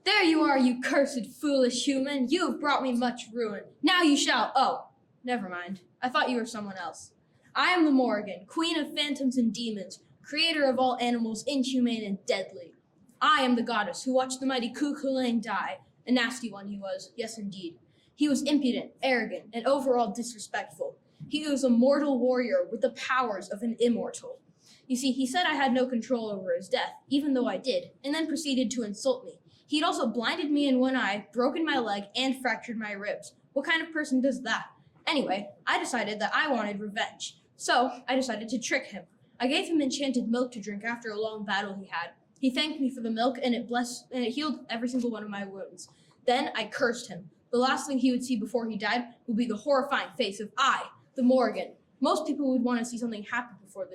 There you are, you cursed foolish human. You have brought me much ruin. Now you shall. Oh, never mind. I thought you were someone else. I am the Morrigan, queen of phantoms and demons, creator of all animals inhumane and deadly. I am the goddess who watched the mighty Cuchulainn die. A nasty one he was, yes indeed. He was impudent, arrogant, and overall disrespectful. He was a mortal warrior with the powers of an immortal. You see, he said I had no control over his death, even though I did, and then proceeded to insult me. He'd also blinded me in one eye, broken my leg, and fractured my ribs. What kind of person does that? Anyway, I decided that I wanted revenge. So, I decided to trick him. I gave him enchanted milk to drink after a long battle he had. He thanked me for the milk, and it healed every single one of my wounds. Then I cursed him. The last thing he would see before he died would be the horrifying face of I, the Morrigan. Most people would want to see something happy before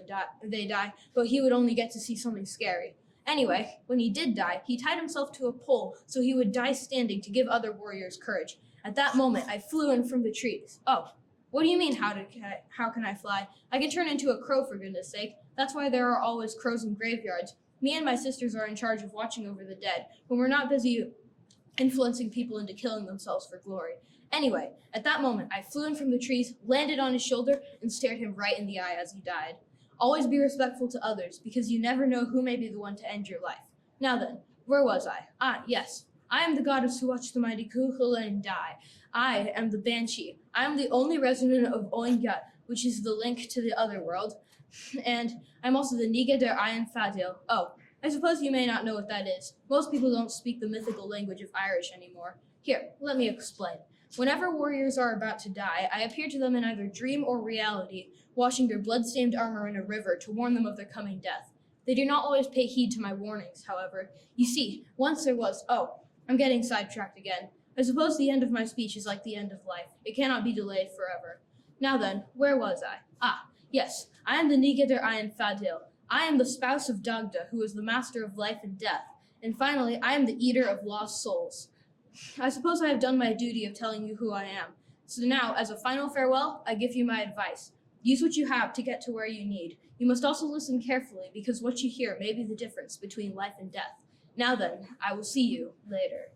they die, but he would only get to see something scary. Anyway, when he did die, he tied himself to a pole so he would die standing to give other warriors courage. At that moment, I flew in from the trees. Oh, what do you mean, how can I fly? I can turn into a crow, for goodness sake. That's why there are always crows in graveyards. Me and my sisters are in charge of watching over the dead when we're not busy influencing people into killing themselves for glory. Anyway, at that moment, I flew in from the trees, landed on his shoulder, and stared him right in the eye as he died. Always be respectful to others, because you never know who may be the one to end your life. Now then, where was I? Ah, yes. I am the goddess who watched the mighty Cuchulainn die. I am the Banshee. I am the only resident of Oingat, which is the link to the other world. And I'm also the Niga der Iron Fadil. Oh, I suppose you may not know what that is. Most people don't speak the mythical language of Irish anymore. Here, let me explain. Whenever warriors are about to die, I appear to them in either dream or reality, washing their blood-stained armor in a river to warn them of their coming death. They do not always pay heed to my warnings, however. You see, once there was— oh, I'm getting sidetracked again. I suppose the end of my speech is like the end of life. It cannot be delayed forever. Now then, where was I? Ah, yes, I am the Niga der Iron Fadil. I am the spouse of Dagda, who is the master of life and death. And finally, I am the eater of lost souls. I suppose I have done my duty of telling you who I am. So now, as a final farewell, I give you my advice. Use what you have to get to where you need. You must also listen carefully, because what you hear may be the difference between life and death. Now then, I will see you later.